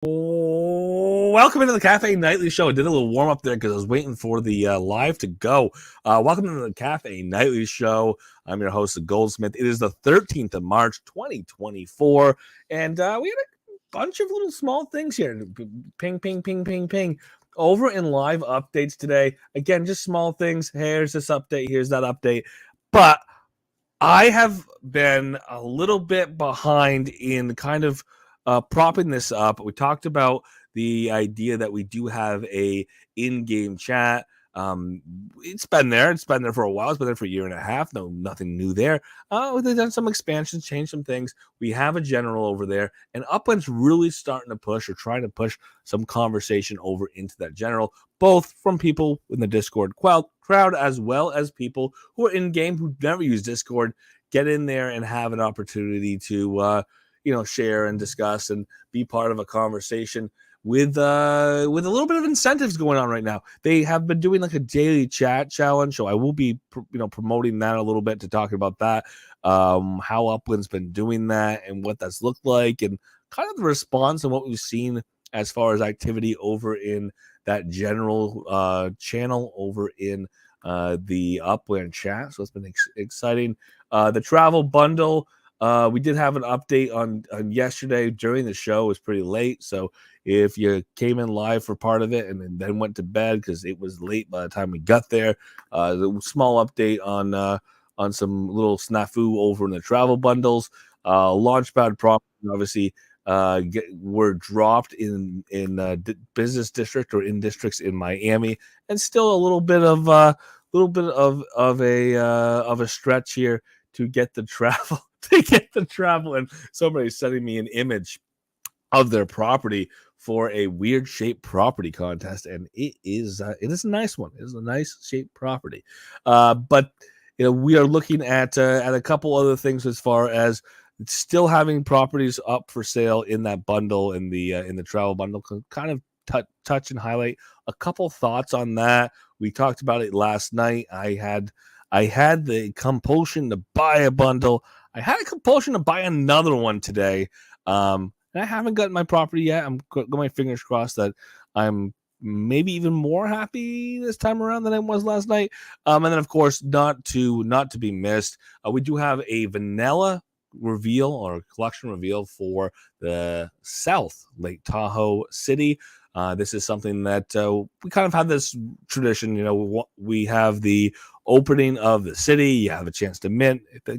Welcome into the Cafe Nightly Show. I did a little warm up there because I was waiting for the live to go. Welcome to the Cafe Nightly Show. I'm your host, the Goldsmith. It is the 13th of March, 2024, and we had a bunch of little small things here. Ping, ping, ping, ping, ping. Over in live updates today. Again, just small things. Here's this update. Here's that update. But I have been a little bit behind in kind of propping this up. We talked about the idea that we do have a in-game chat. It's been there. It's been there for a while. It's been there for a year and a half. Nothing new there. They've done some expansions, changed some things. We have a general over there, and Upland's really starting to push or trying to push some conversation over into that general, both from people in the Discord crowd as well as people who are in game who never use Discord. Get in there and have an opportunity to share and discuss and be part of a conversation with a little bit of incentives going on right now. They have been doing like a daily chat challenge, so I will be promoting that a little bit to talk about that, how Upland's been doing that and what that's looked like, and kind of the response and what we've seen as far as activity over in that general channel over in the Upland chat. So it's been exciting. The travel bundle, we did have an update on yesterday during the show. It was pretty late, so if you came in live for part of it and then went to bed because it was late by the time we got there, the small update on some little snafu over in the travel bundles. Launchpad property, obviously, were dropped in business district or in districts in Miami, and still a little bit of a stretch here to get the travel. And somebody's sending me an image of their property for a weird shaped property contest, and it is a nice one. It is a nice shaped property, but we are looking at a couple other things as far as still having properties up for sale in that bundle, in the travel bundle. Kind of touch and highlight a couple thoughts on that. We talked about it last night. I had the compulsion to buy a bundle. I had a compulsion to buy another one today. And I haven't gotten my property yet. I'm got my fingers crossed that I'm maybe even more happy this time around than I was last night. And then, of course, not to be missed, we do have a vanilla reveal or collection reveal for the South Lake Tahoe city. This is something that we kind of have this tradition. We have the opening of the city. You have a chance to mint. If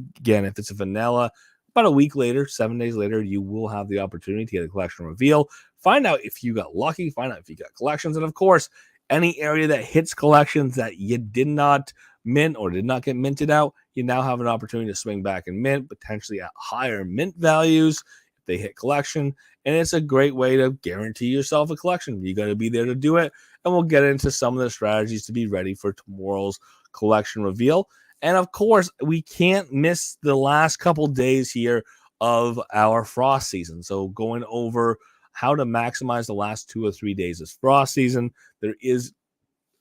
it's a vanilla, about a week later, 7 days later, you will have the opportunity to get a collection reveal. Find out if you got lucky. Find out if you got collections. And, of course, any area that hits collections that you did not mint or did not get minted out, you now have an opportunity to swing back and mint, potentially at higher mint values if they hit collection. And it's a great way to guarantee yourself a collection. You got to be there to do it. And we'll get into some of the strategies to be ready for tomorrow's collection reveal. And, of course, we can't miss the last couple days here of our frost season. So going over how to maximize the last 2 or 3 days of frost season. There is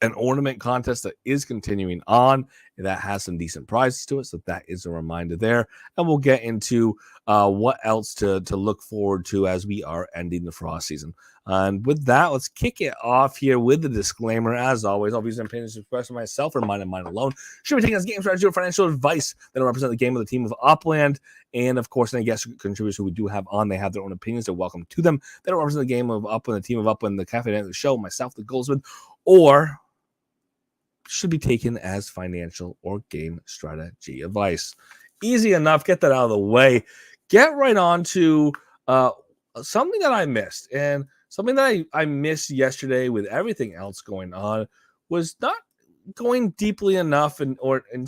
an ornament contest that is continuing on that has some decent prizes to it. So that is a reminder there. And we'll get into what else to look forward to as we are ending the frost season. And with that, let's kick it off here with the disclaimer. As always, all views and opinions expressed by myself or mine and mine alone should be taken as game strategy or financial advice that represent the game of the team of Upland. And, of course, any guest contributors who we do have on, they have their own opinions. They're welcome to them. They don't represent the game of Upland, the team of Upland, the Cafe Night of the show, myself, the Goldsmith, or should be taken as financial or game strategy advice. Easy enough. Get that out of the way. Get right on to something that I missed. And something that I missed yesterday with everything else going on was not going deeply enough and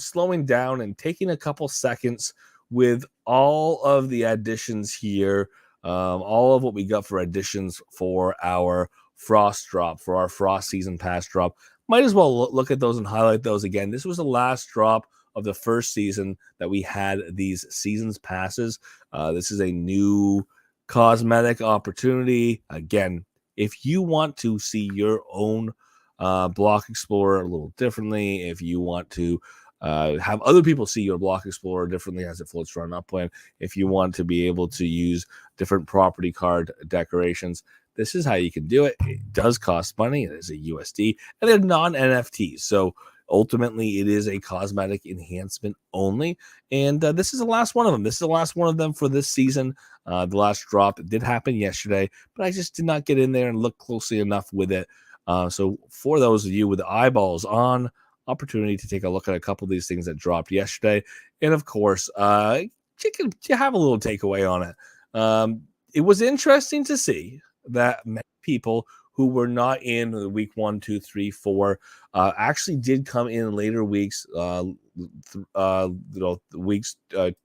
slowing down and taking a couple seconds with all of the additions here, all of what we got for additions for our frost drop, for our frost season pass drop. Might as well look at those and highlight those again. This was the last drop of the first season that we had these seasons passes. This is a new cosmetic opportunity. Again, if you want to see your own Block Explorer a little differently, if you want to have other people see your Block Explorer differently as it floats around Upland, if you want to be able to use different property card decorations, this is how you can do it. It does cost money. It is a USD, and they're non-NFTs. So ultimately, it is a cosmetic enhancement only. And this is the last one of them. This is the last one of them for this season. The last drop did happen yesterday, but I just did not get in there and look closely enough with it. So for those of you with eyeballs on, opportunity to take a look at a couple of these things that dropped yesterday, and of course, you have a little takeaway on it. It was interesting to see that many people who were not in the week 1, 2, 3, 4 actually did come in later weeks, weeks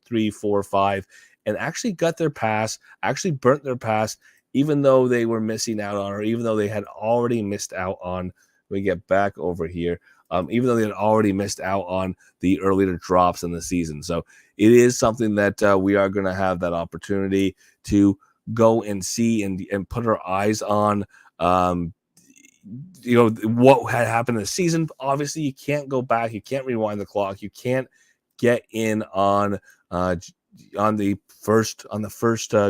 3, 4, 5, and actually got their pass, actually burnt their pass, even though they were missing out on, or even though they had already missed out on. We get back over here. Even though they had already missed out on the earlier drops in the season. So it is something that we are going to have that opportunity to go and see and put our eyes on. What had happened this season. Obviously, you can't go back. You can't rewind the clock. You can't get in on the first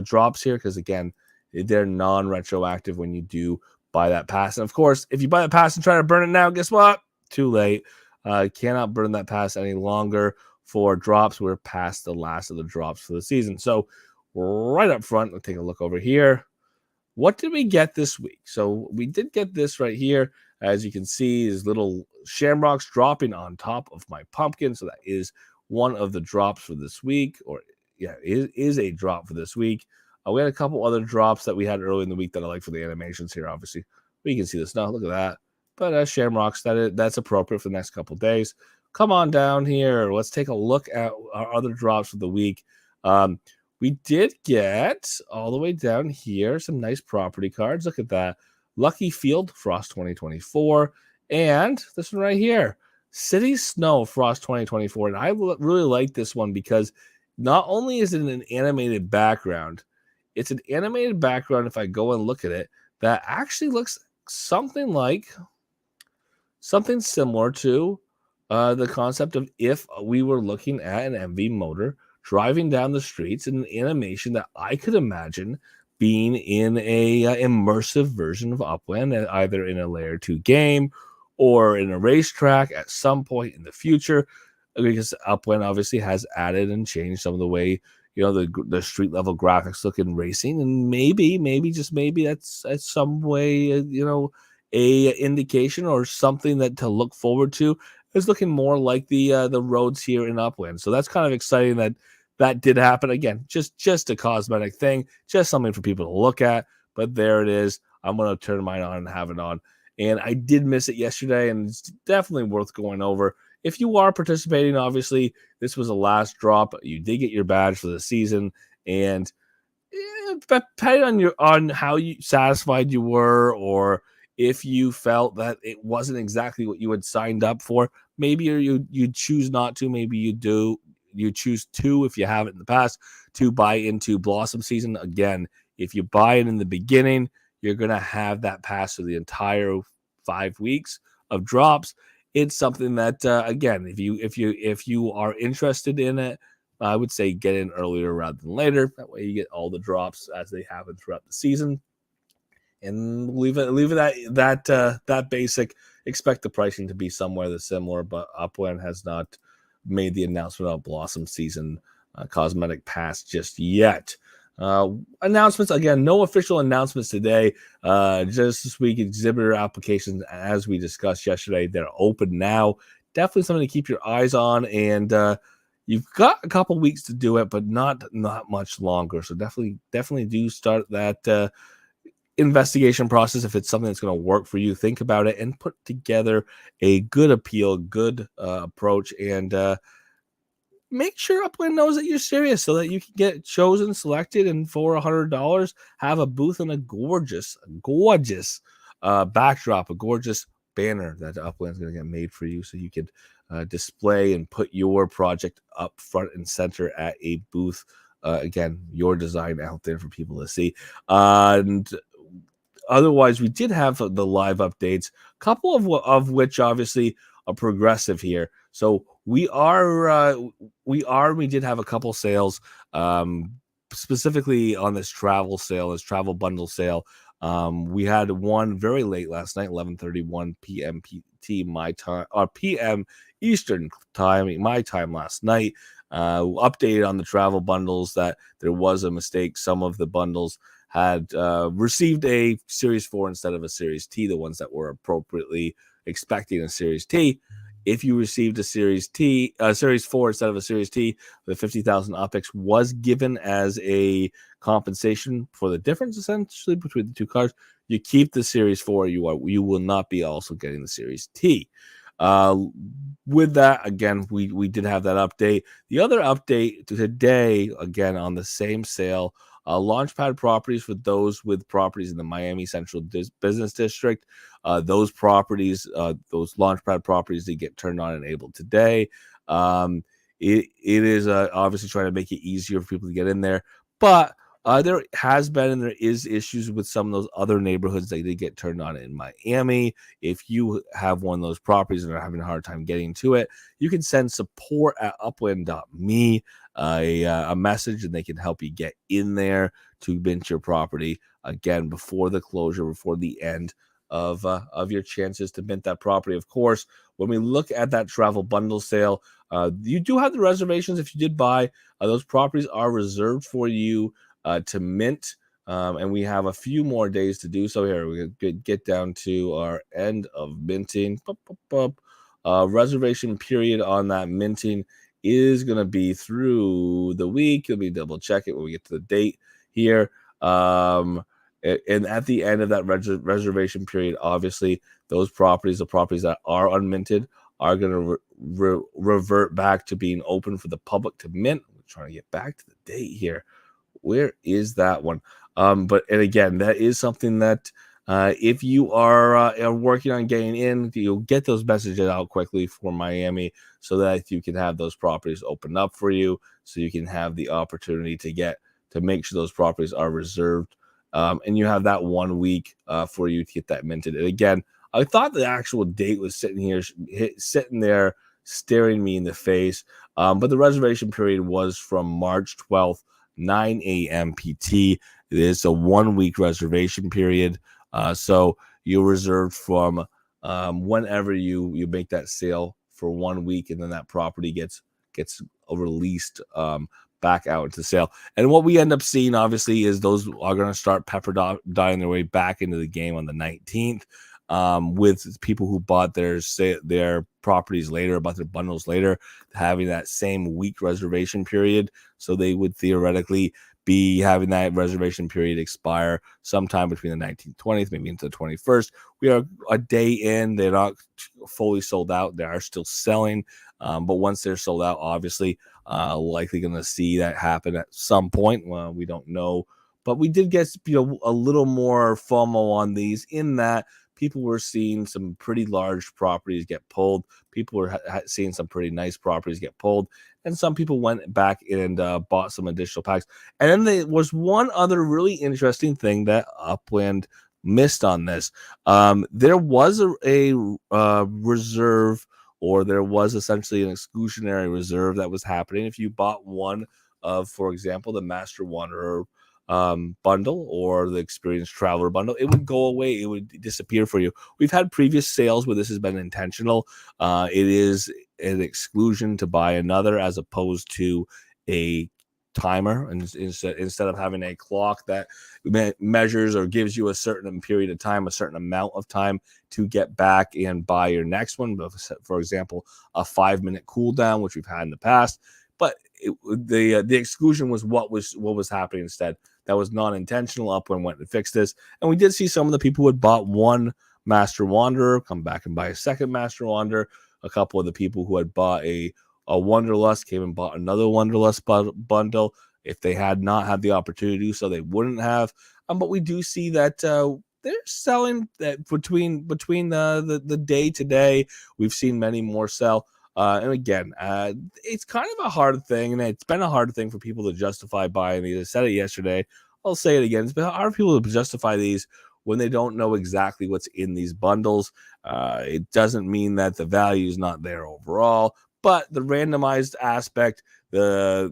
drops here, because again, they're non-retroactive when you do buy that pass. And of course, if you buy the pass and try to burn it now, guess what? Too late. Cannot burn that pass any longer for drops. We're past the last of the drops for the season. So right up front, let's take a look over here. What did we get this week? So we did get this right here. As you can see, is little shamrocks dropping on top of my pumpkin. So that is one of the drops for this week, or yeah, is a drop for this week. We had a couple other drops that we had early in the week that I like for the animations here, obviously. But you can see this now. Look at that. But shamrocks, that's appropriate for the next couple days. Come on down here. Let's take a look at our other drops for the week. We did get all the way down here some nice property cards. Look at that. Lucky Field, Frost 2024. And this one right here, City Snow, Frost 2024. And I really like this one because not only is it an animated background, it's an animated background, if I go and look at it, that actually looks something similar to the concept of if we were looking at an MV motor driving down the streets in an animation that I could imagine being in a immersive version of Upland, either in a Layer 2 game or in a racetrack at some point in the future, because Upland obviously has added and changed some of the way the street level graphics look in racing, and maybe just maybe that's some way a indication or something that to look forward to is looking more like the roads here in Upland. So that's kind of exciting that did happen. Again, just a cosmetic thing, just something for people to look at. But there it is. I'm going to turn mine on and have it on. And I did miss it yesterday, and it's definitely worth going over. If you are participating, obviously, this was a last drop. You did get your badge for the season, and depending on how satisfied you were, or if you felt that it wasn't exactly what you had signed up for, maybe you choose not to. Maybe you do. You choose to, if you haven't in the past, to buy into Blossom Season. Again, if you buy it in the beginning, you're going to have that pass for the entire 5 weeks of drops. It's something that, again, if you are interested in it, I would say get in earlier rather than later. That way you get all the drops as they happen throughout the season. And leave it at that basic. Expect the pricing to be somewhere that's similar, but Upland has not made the announcement about Blossom Season cosmetic pass just yet. Announcements, again, no official announcements today. Just this week, exhibitor applications, as we discussed yesterday, they're open now. Definitely something to keep your eyes on, and you've got a couple weeks to do it, but not much longer. So definitely do start that investigation process. If it's something that's going to work for you, think about it and put together a good appeal, good approach, and make sure Upland knows that you're serious so that you can get chosen, selected, and for $100 have a booth and a gorgeous backdrop, a gorgeous banner that Upland's going to get made for you, so you can display and put your project up front and center at a booth. Again, your design out there for people to see. And otherwise, we did have the live updates, a couple of which obviously are progressive here. So we did have a couple sales, specifically on this travel bundle sale. We had one very late last night, 11:31 p.m. PT my time, or PM Eastern time, my time last night. Updated on the travel bundles that there was a mistake. Some of the bundles had received a Series 4 instead of a Series T, the ones that were appropriately expecting a Series T. If you received a Series 4 instead of a Series T, the 50,000 OPEX was given as a compensation for the difference, essentially, between the two cars. You keep the Series 4, you will not be also getting the Series T. With that, again, we did have that update. The other update today, again, on the same sale, Launchpad properties for those with properties in the Miami Central Business District. Those properties, those Launchpad properties, they get turned on and enabled today. It is obviously trying to make it easier for people to get in there, but there has been and there is issues with some of those other neighborhoods that did get turned on in Miami. If you have one of those properties and are having a hard time getting to it, you can send support at upland.me a message, and they can help you get in there to mint your property again before the closure, before the end of your chances to mint that property. Of course, when we look at that travel bundle sale, you do have the reservations. If you did buy, those properties are reserved for you to mint, and we have a few more days to do so. Here we get down to our end of minting. Reservation period on that minting is going to be through the week. Let me double check it when we get to the date here. And at the end of that reservation period, obviously, those properties, the properties that are unminted, are going to revert back to being open for the public to mint. I'm trying to get back to the date here. Where is that one? But again, that is something that if you are working on getting in, you'll get those messages out quickly for Miami so that you can have those properties open up for you, so you can have the opportunity to make sure those properties are reserved. And you have that 1 week for you to get that minted. And again, I thought the actual date was sitting there staring me in the face. But the reservation period was from March 12th, 9 a.m. PT. It is a 1 week reservation period. So you're reserved from whenever you make that sale for 1 week, and then that property gets released back out into sale. And what we end up seeing, obviously, is those are going to start dyeing their way back into the game on the 19th, with people who bought their properties later, bought their bundles later, having that same week reservation period. So they would theoretically be having that reservation period expire sometime between the 19th, 20th, maybe into the 21st. We are a day in. They're not fully sold out. They are still selling. But once they're sold out, obviously, likely going to see that happen at some point. Well, we don't know. But we did get a little more FOMO on these, in that people were seeing some pretty large properties get pulled. People were seeing some pretty nice properties get pulled. And some people went back and bought some additional packs. And then there was one other really interesting thing that Upland missed on this. There was a reserve, or there was essentially an exclusionary reserve that was happening. If you bought one of, for example, the Master Wanderer bundle or the Experienced Traveler bundle, it would go away. It would disappear for you. We've had previous sales where this has been intentional. It is an exclusion to buy another, as opposed to a timer, and instead of having a clock that measures or gives you a certain period of time, a certain amount of time to get back and buy your next one. For example, a 5-minute cooldown, which we've had in the past. But the exclusion was what was happening instead. That was non-intentional. Upland went and fixed this, and we did see some of the people who had bought one Master Wanderer come back and buy a second Master Wanderer. A couple of the people who had bought a Wanderlust came and bought another Wanderlust bundle. If they had not had the opportunity to do so, they wouldn't have. But we do see that they're selling that between the day to day. We've seen many more sell. And again, it's kind of a hard thing, and it's been a hard thing for people to justify buying these. I said it yesterday. I'll say it again. It's been hard for people to justify these when they don't know exactly what's in these bundles. It doesn't mean that the value is not there overall, but the randomized aspect,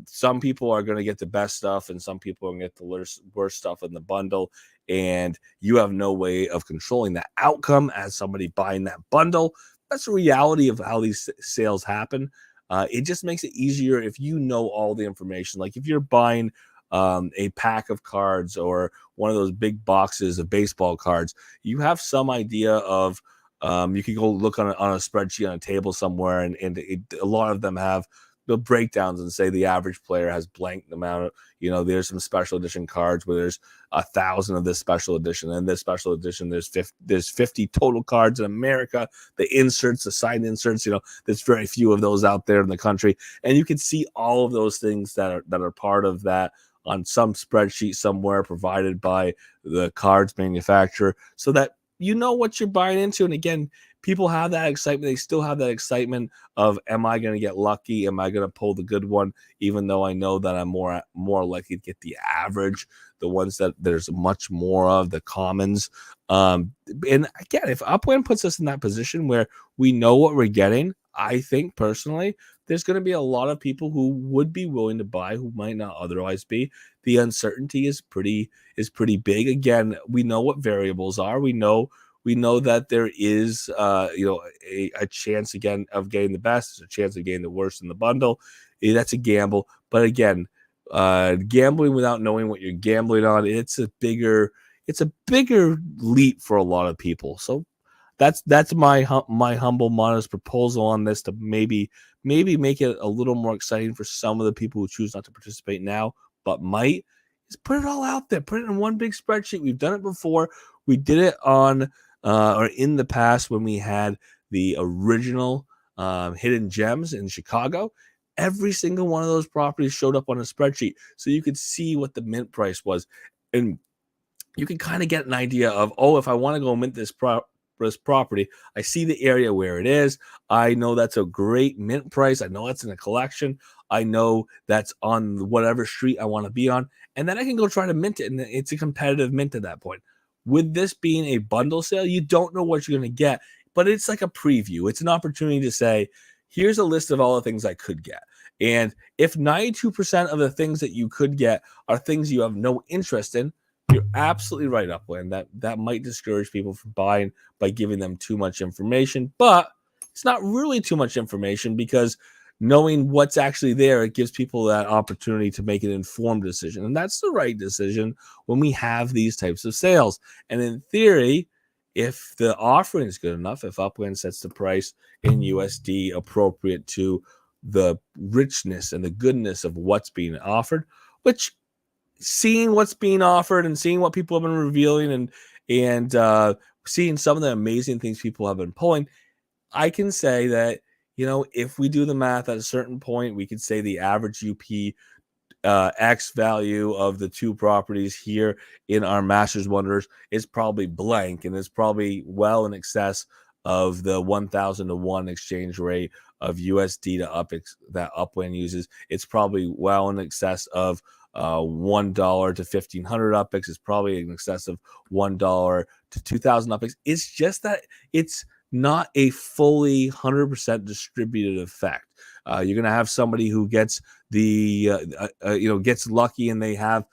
some people are going to get the best stuff, and some people are going to get the worst stuff in the bundle. and you have no way of controlling that outcome as somebody buying that bundle. That's the reality of how these sales happen. It just makes it easier if you know all the information. Like if you're buying a pack of cards or one of those big boxes of baseball cards, you have some idea of you can go look on a spreadsheet on a table somewhere, and a lot of them have the breakdowns and say the average player has blank amount of, there's some special edition cards where there's 1,000 of this special edition, and this special edition there's 50 total cards in America. The inserts, the signed inserts, there's very few of those out there in the country, and you can see all of those things that are part of that on some spreadsheet somewhere provided by the cards manufacturer, so that you know what you're buying into. And again, people have that excitement. They still have that excitement of, am I going to get lucky? Am I going to pull the good one? Even though I know that I'm more likely to get the average, the ones that there's much more of, the commons. And again, if Upland puts us in that position where we know what we're getting, I think personally, there's going to be a lot of people who would be willing to buy who might not otherwise be. The uncertainty is pretty big. Again, we know what variables are. We know that there is a chance again of getting the best. There's a chance of getting the worst in the bundle. That's a gamble. But again, gambling without knowing what you're gambling on, it's a bigger leap for a lot of people. So that's my humble, modest proposal on this, to maybe make it a little more exciting for some of the people who choose not to participate now, but might. Is put it all out there. Put it in one big spreadsheet. We've done it before. We did it on or in the past when we had the original Hidden Gems in Chicago. Every single one of those properties showed up on a spreadsheet, so you could see what the mint price was, and you can kind of get an idea of, if I want to go mint this property, I see the area where it is. I know that's a great mint price. I know that's in a collection. I know that's on whatever street I want to be on, and then I can go try to mint it, and it's a competitive mint at that point. With this being a bundle sale, you don't know what you're going to get, but it's like a preview. It's an opportunity to say, here's a list of all the things I could get. And if 92% of the things that you could get are things you have no interest in, you're absolutely right, Upland. That might discourage people from buying by giving them too much information, but it's not really too much information, because knowing what's actually there, it gives people that opportunity to make an informed decision. And that's the right decision when we have these types of sales. And in theory, if the offering is good enough, if Upland sets the price in USD appropriate to the richness and the goodness of what's being offered, which, seeing what's being offered and seeing what people have been revealing and seeing some of the amazing things people have been pulling, I can say that, if we do the math at a certain point, we could say the average X value of the two properties here in our Masters Wonders is probably blank, and it's probably well in excess of the 1,000 to 1 exchange rate of USD to that Upland uses. It's probably well in excess of $1 to 1,500 UPX. Is probably in excess of $1 to 2,000 UPX. It's just that it's not a fully 100% distributed effect. You're going to have somebody who gets gets lucky, and they have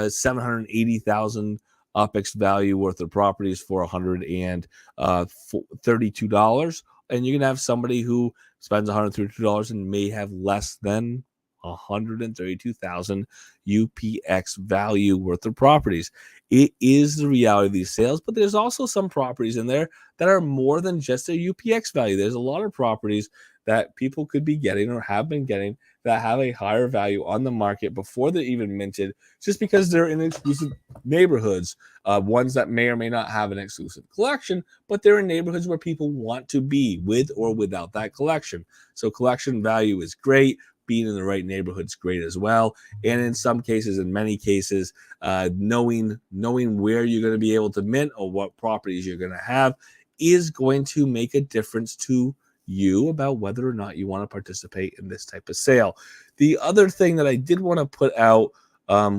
780,000 UPX value worth of properties for $132, and you're going to have somebody who spends $132 and may have less than 132,000 UPX value worth of properties. It is the reality of these sales, but there's also some properties in there that are more than just a UPX value. There's a lot of properties that people could be getting or have been getting that have a higher value on the market before they're even minted, just because they're in exclusive neighborhoods, ones that may or may not have an exclusive collection, but they're in neighborhoods where people want to be with or without that collection. So collection value is great. Being in the right neighborhood is great as well. And in some cases, in many cases, knowing where you're going to be able to mint or what properties you're going to have is going to make a difference to you about whether or not you want to participate in this type of sale. The other thing that I did want to put out,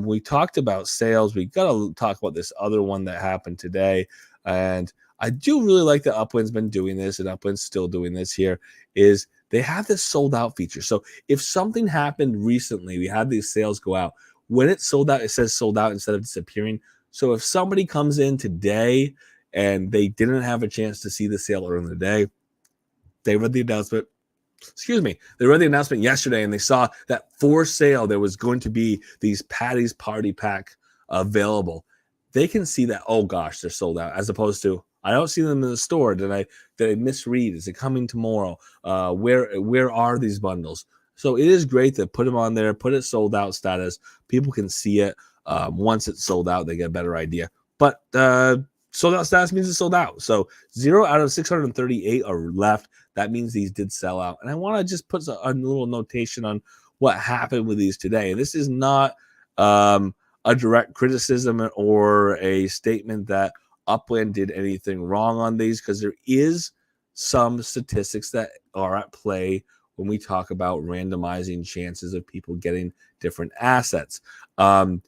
we talked about sales. We got to talk about this other one that happened today. And I do really like that Upland's been doing this, and Upland's still doing this here, is they have this sold out feature. So if something happened recently, we had these sales go out. When it's sold out, it says sold out instead of disappearing. So if somebody comes in today and they didn't have a chance to see the sale earlier in the day, they read the announcement. Excuse me. They read the announcement yesterday and they saw that for sale there was going to be these Patty's Party Pack available. They can see that, oh gosh, they're sold out, as opposed to, I don't see them in the store. Did I misread? Is it coming tomorrow? Where are these bundles? So it is great to put them on there, put it sold out status. People can see it. Once it's sold out, they get a better idea. But sold out status means it's sold out. So 0 out of 638 are left. That means these did sell out. And I want to just put a little notation on what happened with these today. And this is not a direct criticism or a statement that Upland did anything wrong on these, because there is some statistics that are at play when we talk about randomizing chances of people getting different assets. And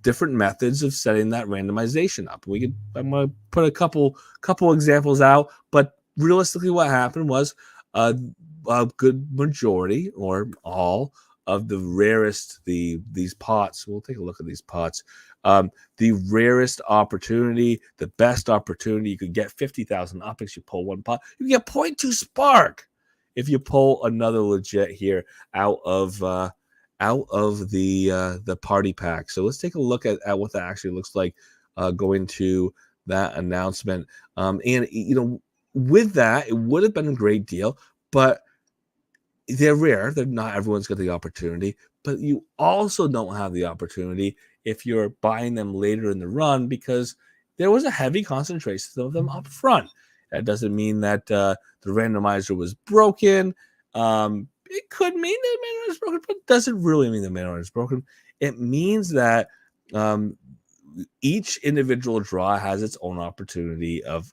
different methods of setting that randomization up. I'm going to put a couple examples out, but realistically, what happened was a good majority or all of the rarest these pots. We'll take a look at these pots. The rarest opportunity, the best opportunity, you could get 50,000 optics. You pull one pot, you get 0.2 spark. If you pull another legit here out of the party pack. So let's take a look at what that actually looks like going to that announcement. And with that, it would have been a great deal, but they're rare. They're not everyone's got the opportunity, but you also don't have the opportunity if you're buying them later in the run, because there was a heavy concentration of them up front. That doesn't mean that the randomizer was broken. It could mean that the main order is broken, but it doesn't really mean the main order is broken. It means that each individual draw has its own opportunity of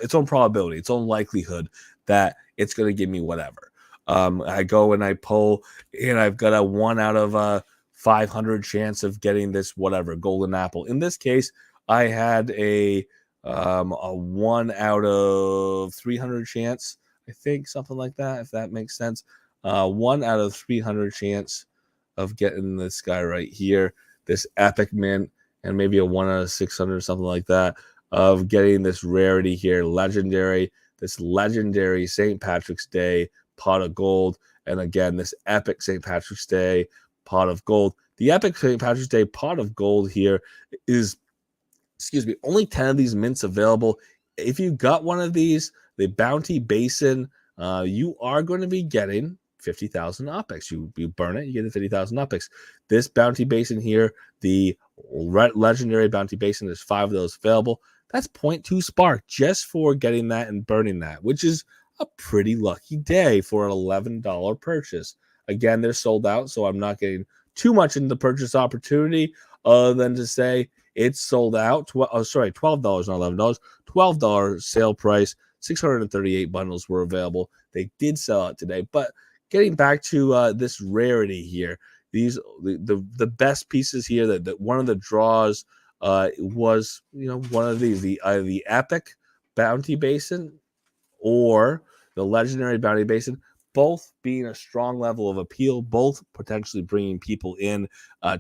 its own probability, its own likelihood that it's going to give me whatever. I go and I pull, and I've got a 1 out of 500 chance of getting this whatever golden apple. In this case, I had a 1 out of 300 chance. I think something like that, if that makes sense. 1 out of 300 chance of getting this guy right here, this epic mint, and maybe a 1 out of 600, something like that, of getting this rarity here, this legendary St. Patrick's Day pot of gold. And again, this epic St. Patrick's Day pot of gold. The epic St. Patrick's Day pot of gold here is, only 10 of these mints available. If you got one of these, the Bounty Basin, you are going to be getting 50,000 OPEX. You burn it, you get the 50,000 OPEX. This Bounty Basin here, the legendary Bounty Basin, there's 5 of those available. That's 0.2 spark just for getting that and burning that, which is a pretty lucky day for an $11 purchase. Again, they're sold out, so I'm not getting too much into the purchase opportunity other than to say it's sold out. $12, not $11. $12 sale price. 638 bundles were available. They did sell out today. But getting back to this rarity here, the best pieces here, that one of the draws was one of these, the epic Bounty Basin or the legendary Bounty Basin, both being a strong level of appeal, both potentially bringing people in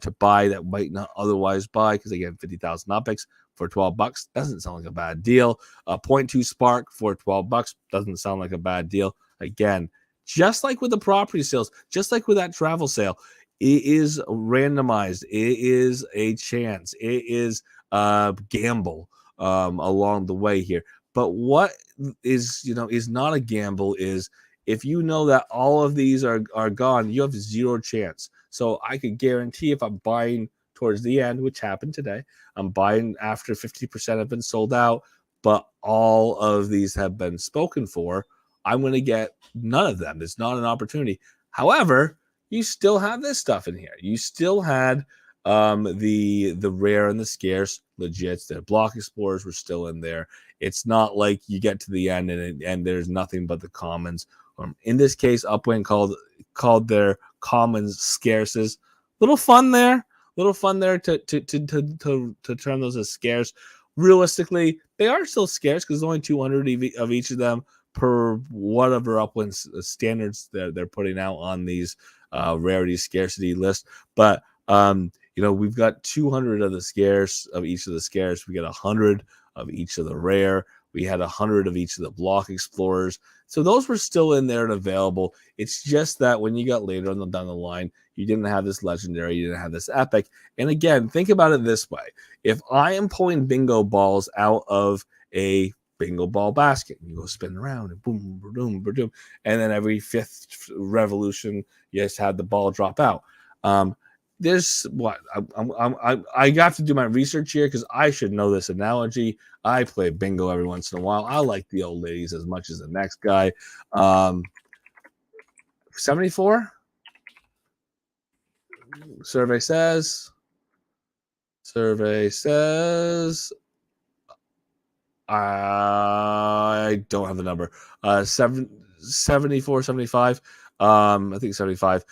to buy that might not otherwise buy, because again, 50,000 OPEX for $12 doesn't sound like a bad deal. 0.2 spark for $12 doesn't sound like a bad deal. Again, just like with the property sales, just like with that travel sale, it is randomized. It is a chance. It is a gamble along the way here. But what is not a gamble is if you know that all of these are gone, you have 0 chance. So I could guarantee if I'm buying towards the end, which happened today, I'm buying after 50% have been sold out, but all of these have been spoken for, I'm going to get none of them. It's not an opportunity. However, you still have this stuff in here. You still had the rare and the scarce legits. The block explorers were still in there. It's not like you get to the end and there's nothing but the commons. In this case, Upland called their commons scarces. Little fun there to term those as scarce. Realistically, they are still scarce because there's only 200 of each of them per whatever Upland standards they're putting out on these rarity scarcity list. But we've got 200 of the scarce of each of the scarce. We got 100 of each of the rare. We had 100 of each of the block explorers. So those were still in there and available. It's just that when you got later on down the line, you didn't have this legendary, you didn't have this epic. And again, think about it this way. If I am pulling bingo balls out of a bingo ball basket, you go spin around and boom, boom, boom, and then every fifth revolution, you just had the ball drop out. There's what I have to do my research here because I should know this analogy. I play bingo every once in a while. I like the old ladies as much as the next guy. 74 survey says I don't have the number. 74, 75. I think 75.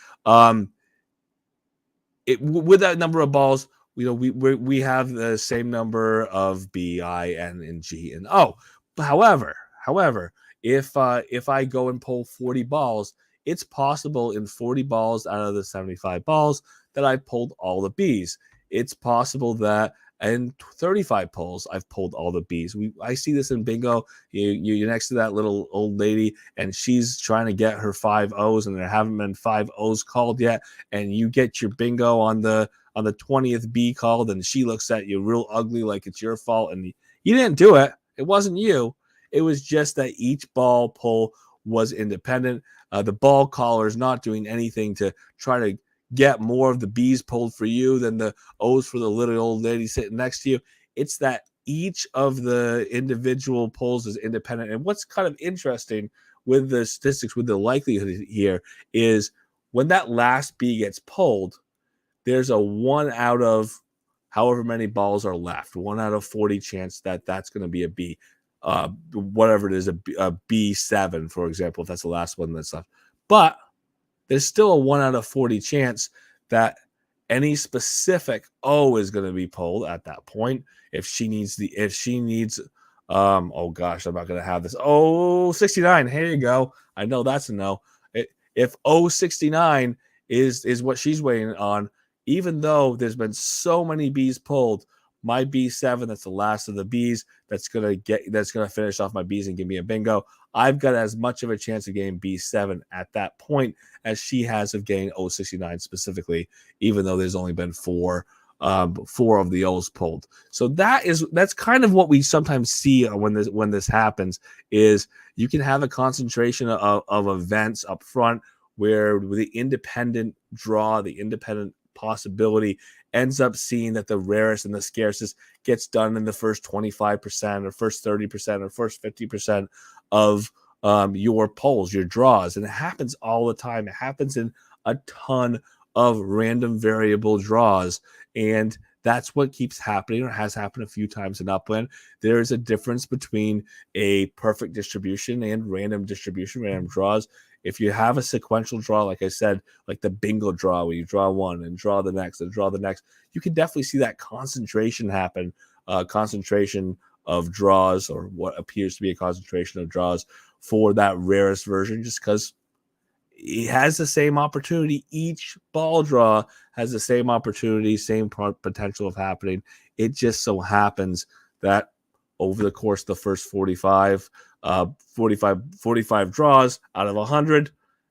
With that number of balls, we have the same number of B, I, N, and G and O. However, if I go and pull 40 balls, it's possible in 40 balls out of the 75 balls that I pulled all the Bs. It's possible that in 35 pulls, I've pulled all the Bs. I see this in bingo. You're next to that little old lady, and she's trying to get her 5 O's, and there haven't been 5 O's called yet. And you get your bingo on the 20th B called, and she looks at you real ugly, like it's your fault, and you didn't do it. It wasn't you. It was just that each ball pull was independent. The ball caller is not doing anything to try to get more of the B's pulled for you than the O's for the little old lady sitting next to you. It's that each of the individual pulls is independent. And what's kind of interesting with the statistics, with the likelihood here, is when that last B gets pulled, there's a 1 out of however many balls are left, 1 out of 40 chance that that's going to be a B. Whatever it is, a B7, for example, if that's the last one that's left. But there's still a 1 out of 40 chance that any specific O is going to be pulled at that point. If she needs, oh gosh, I'm not going to have this. 69. Here you go. I know that's a no. If 69 is what she's waiting on, even though there's been so many Bs pulled, my B7, that's the last of the Bs, that's gonna finish off my Bs and give me a bingo. I've got as much of a chance of getting B7 at that point as she has of getting 069 specifically, even though there's only been four of the O's pulled. So that's kind of what we sometimes see when this happens, is you can have a concentration of events up front where the independent draw, the independent possibility ends up seeing that the rarest and the scarcest gets done in the first 25% or first 30% or first 50% of your polls, your draws. And it happens all the time. It happens in a ton of random variable draws. And that's what keeps happening, or has happened a few times in Upland. There is a difference between a perfect distribution and random distribution, random draws. If you have a sequential draw, like I said, like the bingo draw, where you draw one and draw the next and draw the next, you can definitely see that concentration happen, concentration of draws, or what appears to be a concentration of draws for that rarest version, just because it has the same opportunity. Each ball draw has the same opportunity, same potential of happening. It just so happens that over the course of the first 45 draws out of 100,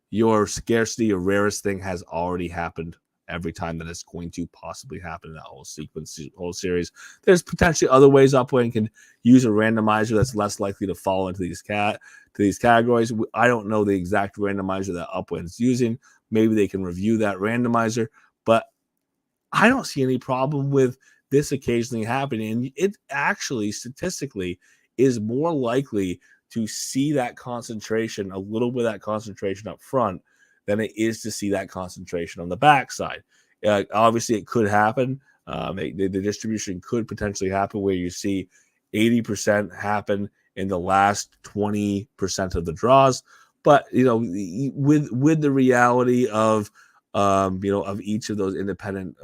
your scarcity, your rarest thing has already happened every time that it's going to possibly happen in that whole sequence, whole series. There's potentially other ways Upland can use a randomizer that's less likely to fall into these categories. I don't know the exact randomizer that Upland's using. Maybe they can review that randomizer, but I don't see any problem with this occasionally happening. And it actually statistically is more likely to see that concentration, a little bit of that concentration up front, than it is to see that concentration on the backside. Obviously, it could happen. The distribution could potentially happen where you see 80% happen in the last 20% of the draws. But with the reality of of each of those independent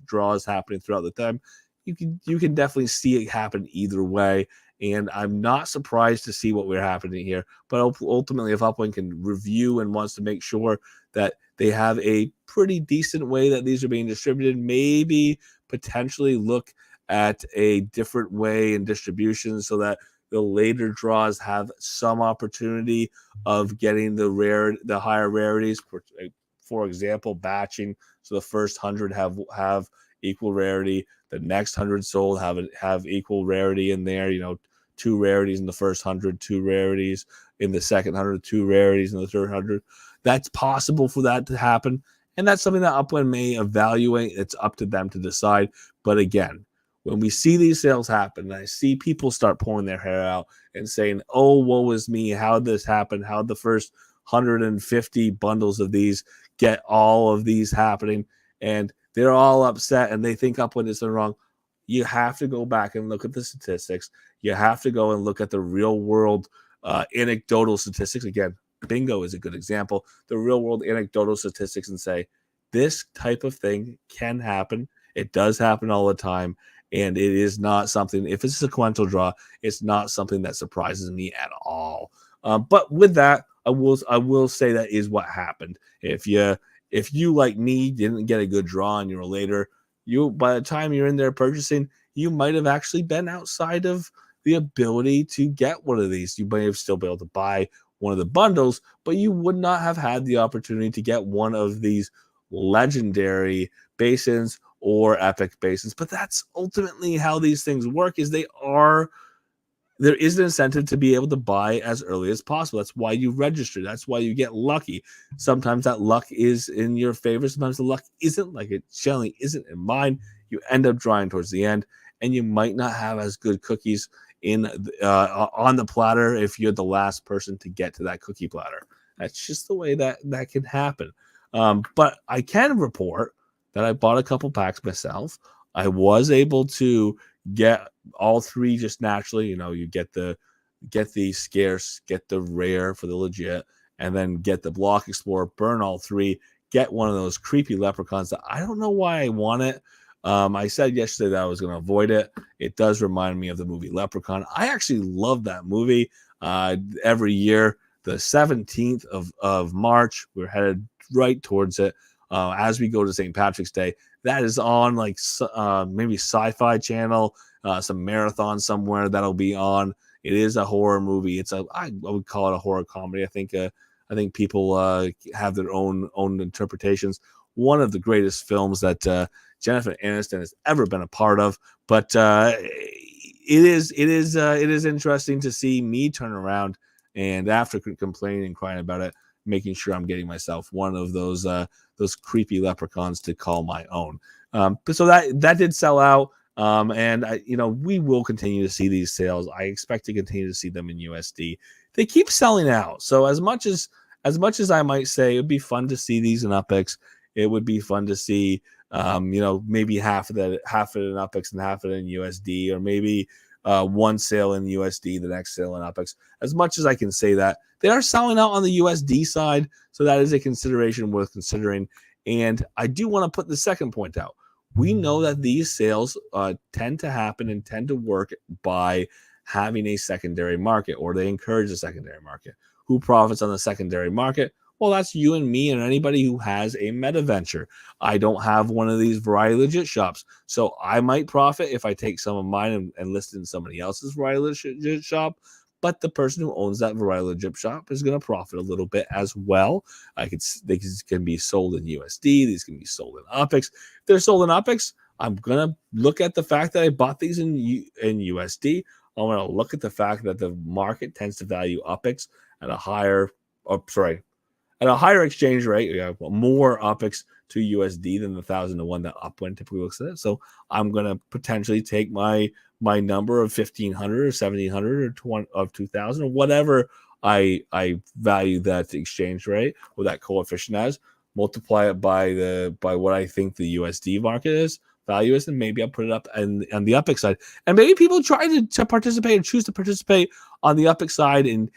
draws happening throughout the time, you can definitely see it happen either way. And I'm not surprised to see what we're happening here. But ultimately, if Upland can review and wants to make sure that they have a pretty decent way that these are being distributed. Maybe potentially look at a different way in distribution so that the later draws have some opportunity of getting the higher rarities. For example, batching. So the first 100 have equal rarity. The next 100 sold have equal rarity in there. 2 rarities in the first 100, 2 rarities in the second 100, 2 rarities in the third 100. That's possible for that to happen, and that's something that Upland may evaluate. It's up to them to decide. But again, when we see these sales happen, and I see people start pulling their hair out and saying, "Oh, woe is me! How'd this happen? How'd the first 150 bundles of these get all of these happening?" And they're all upset and they think Upland is wrong. You have to go back and look at the statistics. You have to go and look at the real world anecdotal statistics. Again, bingo is a good example. The real world anecdotal statistics, and say, this type of thing can happen. It does happen all the time. And it is not something, if it's a sequential draw, it's not something that surprises me at all. But with that, I will say that is what happened. If you like me didn't get a good draw and you're later, by the time you're in there purchasing, you might have actually been outside of the ability to get one of these. You may have still been able to buy one of the bundles, but you would not have had the opportunity to get one of these legendary basins or epic basins. But that's ultimately how these things work, is there is an incentive to be able to buy as early as possible. That's why you register. That's why you get lucky. Sometimes that luck is in your favor. Sometimes the luck isn't. Like it generally isn't in mine. You end up drawing towards the end, and you might not have as good cookies on the platter if you're the last person to get to that cookie platter. That's just the way that can happen. But I can report that I bought a couple packs myself. I was able to get all 3 just naturally. You get the scarce, get the rare for the legit, and then get the block explorer, burn all 3, get one of those creepy leprechauns that I don't know why I want it. I said yesterday that I was going to avoid it. It does remind me of the movie Leprechaun. I actually love that movie. Every year, the 17th of March, we're headed right towards it. As we go to St. Patrick's Day, that is on like maybe Sci-Fi Channel, some marathon somewhere that'll be on. It is a horror movie. I would call it a horror comedy. I think people have their own interpretations. One of the greatest films that Jennifer Aniston has ever been a part of. But it is interesting to see me turn around and, after complaining and crying about it, making sure I'm getting myself one of those creepy leprechauns to call my own. But so that did sell out. And we will continue to see these sales. I expect to continue to see them in USD. They keep selling out. So as much as I might say it would be fun to see these in UpX, it would be fun to see maybe half of it in UpX and half of it in USD, or maybe one sale in USD, the next sale in UpX. As much as I can say that, they are selling out on the USD side, so that is a consideration worth considering. And I do want to put the second point out. We know that these sales tend to happen and tend to work by having a secondary market, or they encourage a secondary market. Who profits on the secondary market? Well, that's you and me and anybody who has a meta venture. I don't have one of these Variety Legit shops, so I might profit if I take some of mine and list it in somebody else's Variety Legit shop. But the person who owns that Variety Legit shop is going to profit a little bit as well. These can be sold in USD. These can be sold in UpX. If they're sold in UpX, I'm going to look at the fact that I bought these in USD. I'm going to look at the fact that the market tends to value UpX at a higher exchange rate, more UpX to USD than the 1,000 to 1 that Upland typically looks at it. So I'm going to potentially take my number of 1,500 or 1,700 or 2,000 or whatever I value that exchange rate or that coefficient as, multiply it by what I think the USD market value is, and maybe I'll put it up on the UpX side. And maybe people try to participate and choose to participate on the UpX side and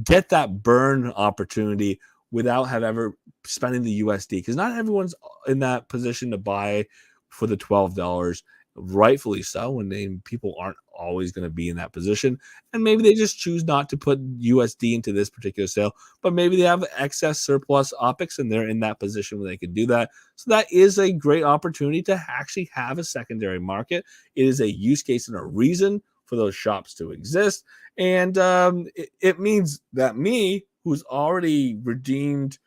get that burn opportunity without ever spending the USD, because not everyone's in that position to buy for the $12 rightfully so, when people aren't always going to be in that position, and maybe they just choose not to put USD into this particular sale, but maybe they have excess surplus OPIX and they're in that position where they can do that. So that is a great opportunity to actually have a secondary market. It is a use case and a reason for those shops to exist, and it means that me, who's already redeemed,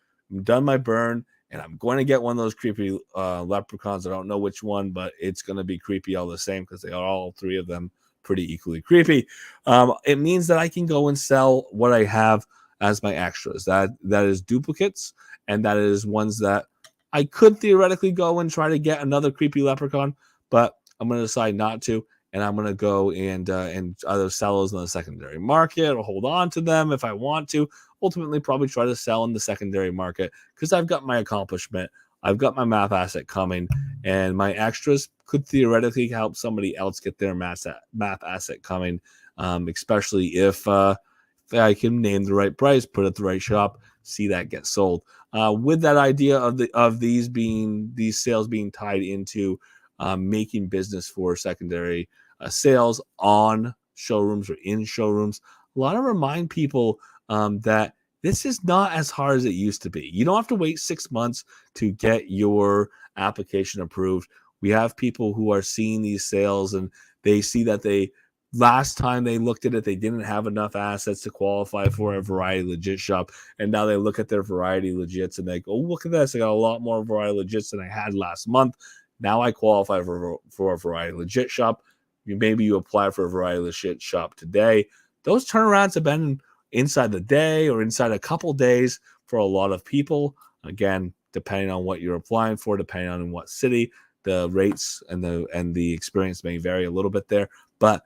done my burn, and I'm going to get one of those creepy leprechauns. I don't know which one, but it's going to be creepy all the same because they are all three of them pretty equally creepy. It means that I can go and sell what I have as my extras. That is duplicates, and that is ones that I could theoretically go and try to get another creepy leprechaun, but I'm going to decide not to. And I'm going to go and either sell those in the secondary market or hold on to them if I want to. Ultimately, probably try to sell in the secondary market because I've got my accomplishment. I've got my math asset coming, and my extras could theoretically help somebody else get their math asset coming, especially if I can name the right price, put it at the right shop, see that get sold. With that idea of these sales being tied into making business for secondary sales on showrooms or in showrooms, a lot of remind people that this is not as hard as it used to be. You don't have to wait 6 months to get your application approved. We have people who are seeing these sales and they see that last time they looked at it, they didn't have enough assets to qualify for a Variety Legit shop. And now they look at their Variety Legits and they go, oh, look at this. I got a lot more Variety Legits than I had last month. Now I qualify for a Variety Legit shop. Maybe you apply for a Variety Legit shop today. Those turnarounds have been inside the day or inside a couple days for a lot of people. Again, depending on what you're applying for, depending on in what city, the rates and the experience may vary a little bit there. But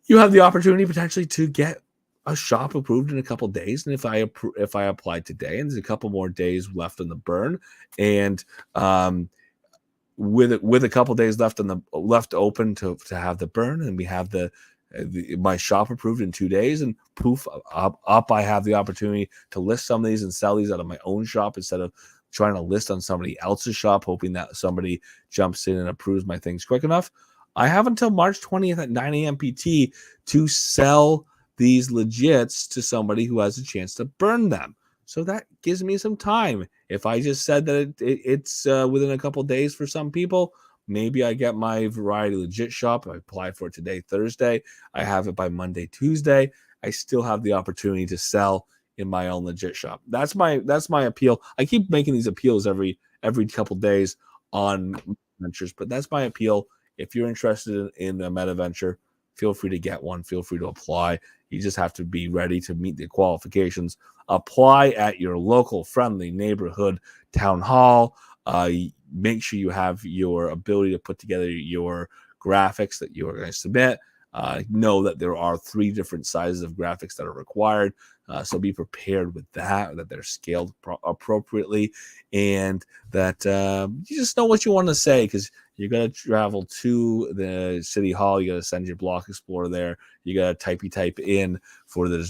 you have the opportunity potentially to get a shop approved in a couple days. And if I apply today, and there's a couple more days left on the burn, and with a couple days left open to have the burn, and we have my shop approved in 2 days, and poof, up I have the opportunity to list some of these and sell these out of my own shop instead of trying to list on somebody else's shop, hoping that somebody jumps in and approves my things quick enough. I have until March 20th at 9 a.m. PT to sell these legits to somebody who has a chance to burn them. So that gives me some time. If I just said that it's within a couple days for some people, maybe I get my Variety Legit shop. I apply for it today, Thursday. I have it by Monday, Tuesday. I still have the opportunity to sell in my own legit shop. That's my appeal. I keep making these appeals every couple days on ventures, but that's my appeal. If you're interested in a meta venture, feel free to get one. Feel free to apply. You just have to be ready to meet the qualifications. Apply at your local friendly neighborhood town hall. Make sure you have your ability to put together your graphics that you are going to submit. Know that there are 3 different sizes of graphics that are required. So be prepared with that they're scaled appropriately, and that you just know what you want to say, because you got to travel to the city hall. You got to send your block explorer there. You got to type in for the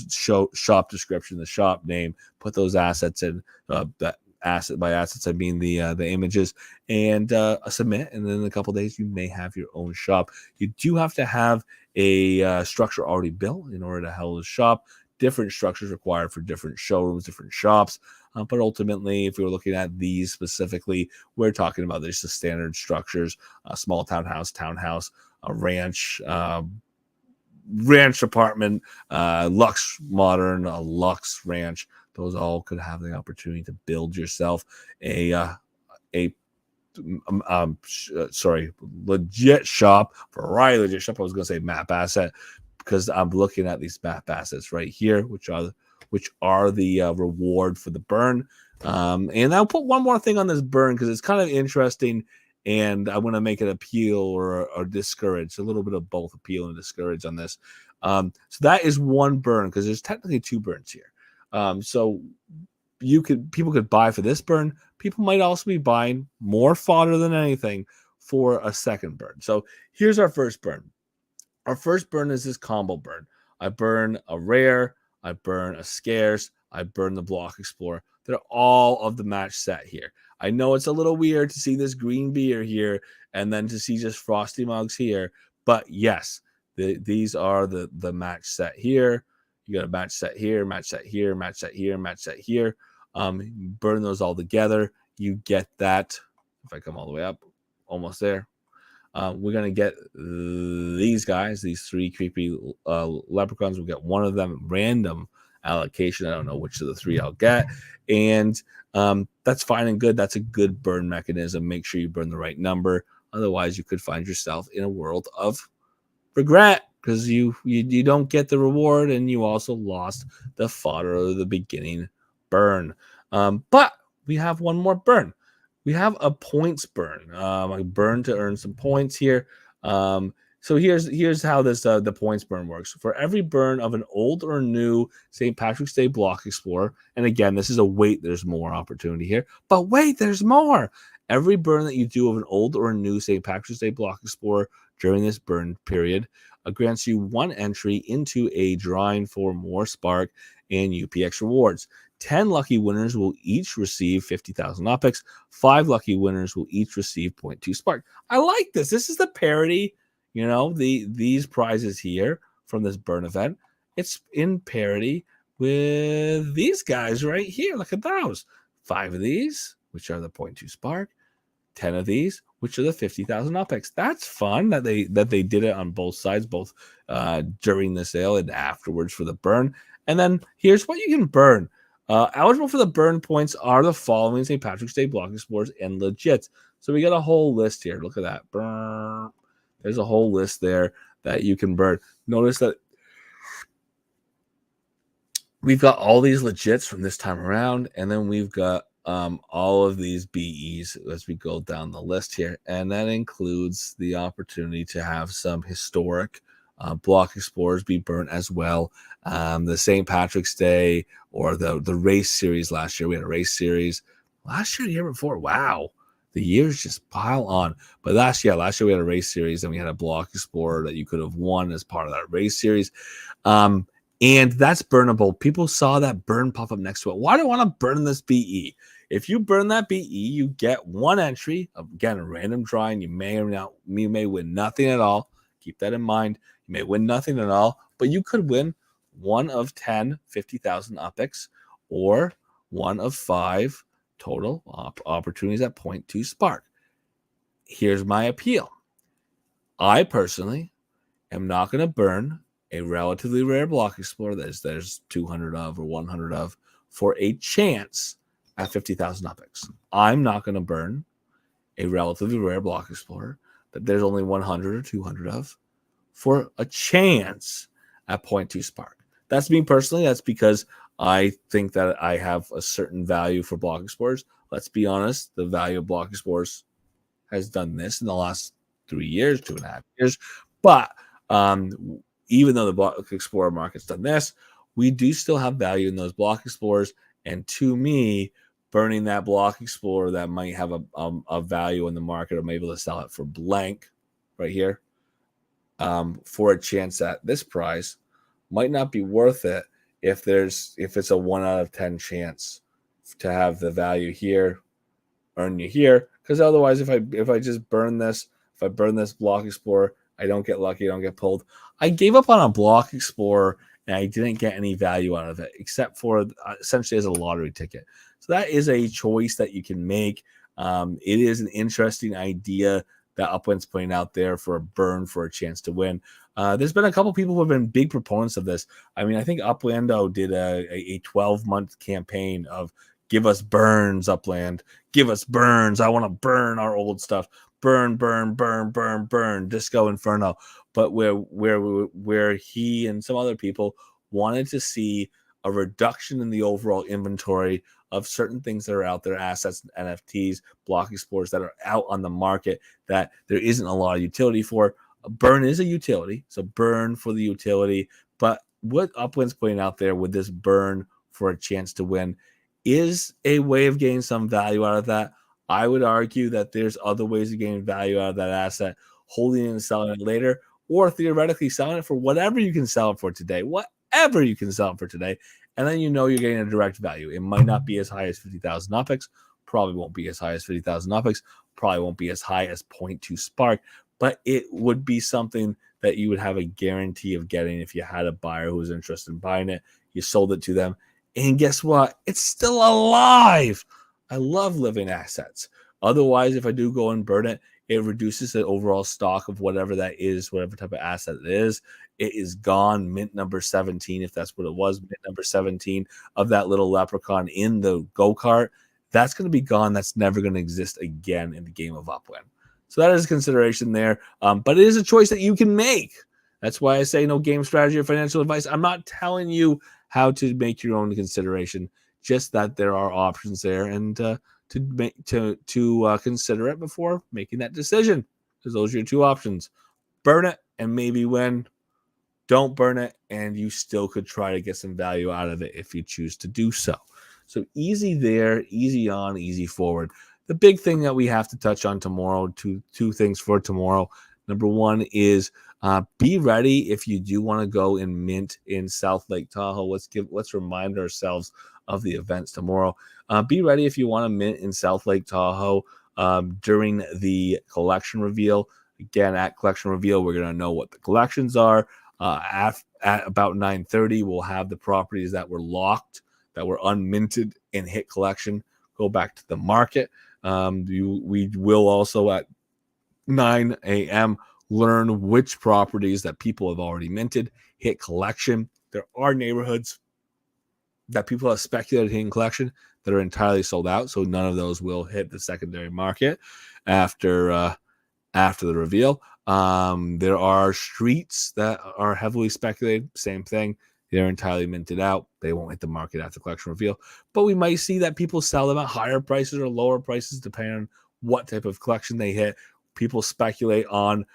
shop description, the shop name, put those assets in. That asset by assets, I mean the images, and submit. And then in a couple days, you may have your own shop. You do have to have a structure already built in order to hold a shop. Different structures required for different showrooms, different shops. But ultimately, if you're looking at these specifically, we're talking about just the standard structures: a small townhouse, a ranch, apartment, Lux Modern, a Lux Ranch. Those all could have the opportunity to build yourself a legit shop, Variety Legit shop. I was going to say map asset, because I'm looking at these map assets right here, which are the reward for the burn. And I'll put one more thing on this burn because it's kind of interesting, and I want to make it appeal or discourage, a little bit of both appeal and discourage on this. So that is one burn, because there's technically 2 burns here. So people could buy for this burn. People might also be buying more fodder than anything for a second burn. So here's our first burn. Our first burn is this combo burn. I burn a rare, I burn a scarce, I burn the block explorer. They're all of the match set here. I know it's a little weird to see this green beer here and then to see just frosty mugs here, but yes, these are the match set here. You got a match set here, match set here, match set here, match set here. Burn those all together. You get that. If I come all the way up, almost there. We're going to get these guys, these three creepy leprechauns. We'll get one of them random allocation. I don't know which of the three I'll get. And that's fine and good. That's a good burn mechanism. Make sure you burn the right number. Otherwise, you could find yourself in a world of regret because you don't get the reward and you also lost the fodder of the beginning burn. But we have one more burn. We have a points burn, a burn to earn some points here. So here's how this the points burn works. For every burn of an old or new St. Patrick's Day block explorer, and again, this is a wait, there's more opportunity here, but wait, there's more. Every burn that you do of an old or new St. Patrick's Day block explorer during this burn period grants you one entry into a drawing for more spark and UPX rewards. 10 lucky winners will each receive 50,000 OPEX. 5 lucky winners will each receive 0.2 spark. I like this. This is the parity. You know, these prizes here from this burn event, it's in parity with these guys right here. Look at those. 5 of these, which are the 0.2 spark. 10 of these, which are the 50,000 OPEX. That's fun that they did it on both sides, both during the sale and afterwards for the burn. And then here's what you can burn. Eligible for the burn points are the following St. Patrick's Day block explorers and legits. So we got a whole list here. Look at that. Burn. There's a whole list there that you can burn. Notice that we've got all these legits from this time around, and then we've got all of these BEs as we go down the list here, and that includes the opportunity to have some historic block explorers be burnt as well. The St. Patrick's Day or the race series last year. We had a race series last year, the year before. Wow, the years just pile on. But last year we had a race series, and we had a block explorer that you could have won as part of that race series. And that's burnable. People saw that burn pop up next to it. Why do I want to burn this BE? If you burn that BE, you get one entry. Again, a random drawing. You may win nothing at all. Keep that in mind. You may win nothing at all, but you could win one of 10 50,000 OPEX or one of 5 total opportunities at 0.2 spark. Here's my appeal. I personally am not going to burn a relatively rare block explorer that there's 200 of or 100 of for a chance at 50,000 OPEX. I'm not going to burn a relatively rare block explorer that there's only 100 or 200 of for a chance at 0.2 spark. That's me personally. That's because I think that I have a certain value for block explorers. Let's be honest, the value of block explorers has done this in the last 3 years, 2.5 years. But even though the block explorer market's done this, we do still have value in those block explorers. And to me, burning that block explorer that might have a value in the market, I'm able to sell it for blank right here for a chance at this price might not be worth it if it's a 1 out of 10 chance to have the value here earn you here. Because otherwise, if I just burn this, if I burn this block explorer, I don't get lucky, I don't get pulled. I gave up on a block explorer and I didn't get any value out of it except for essentially as a lottery ticket. So that is a choice that you can make. It is an interesting idea that Upland's putting out there for a burn for a chance to win. There's been a couple people who have been big proponents of this. I mean, I think Uplando did a 12-month campaign of give us burns, Upland. Give us burns. I want to burn our old stuff. Burn, burn, burn, burn, burn. Disco Inferno. But where he and some other people wanted to see a reduction in the overall inventory of certain things that are out there, assets, NFTs, block explorers that are out on the market that there isn't a lot of utility for. Burn is a utility, so burn for the utility. But what Upland's putting out there with this burn for a chance to win is a way of getting some value out of that. I would argue that there's other ways of getting value out of that asset, holding it and selling it later, or theoretically selling it for whatever you can sell it for today. Whatever you can sell it for today. and then you know you're getting a direct value. It might not be as high as 50,000 OPEX, probably won't be as high as 50,000 OPEX, probably won't be as high as 0.2 Spark, but it would be something that you would have a guarantee of getting if you had a buyer who was interested in buying it. You sold it to them, and guess what? It's still alive. I love living assets. Otherwise, if I do go and burn it, it reduces the overall stock of whatever that is, whatever type of asset it is. It is gone. Mint number 17, if that's what it was, mint number 17 of that little leprechaun in the go-kart. That's going to be gone. That's never going to exist again in the game of Upland. So that is a consideration there. But it is a choice that you can make. That's why I say no game strategy or financial advice. I'm not telling you how to make your own consideration, just that there are options there, and to consider it before making that decision, because those are your two options: burn it and maybe win, don't burn it and you still could try to get some value out of it if you choose to do so. So easy there, easy on, easy forward. The big thing that we have to touch on tomorrow, two things for tomorrow. Number one is be ready if you do want to go and mint in South Lake Tahoe. Let's remind ourselves of the events tomorrow. Be ready if you want to mint in South Lake Tahoe during the collection reveal. Again, at collection reveal, we're going to know what the collections are. At about 9:30, we'll have the properties that were locked, that were unminted and hit collection, go back to the market. We will also at 9 a.m. learn which properties that people have already minted hit collection. There are neighborhoods that people have speculated hitting collection that are entirely sold out, so none of those will hit the secondary market after the reveal. There are streets that are heavily speculated. Same thing. They're entirely minted out. They won't hit the market after collection reveal. But we might see that people sell them at higher prices or lower prices depending on what type of collection they hit. People speculate on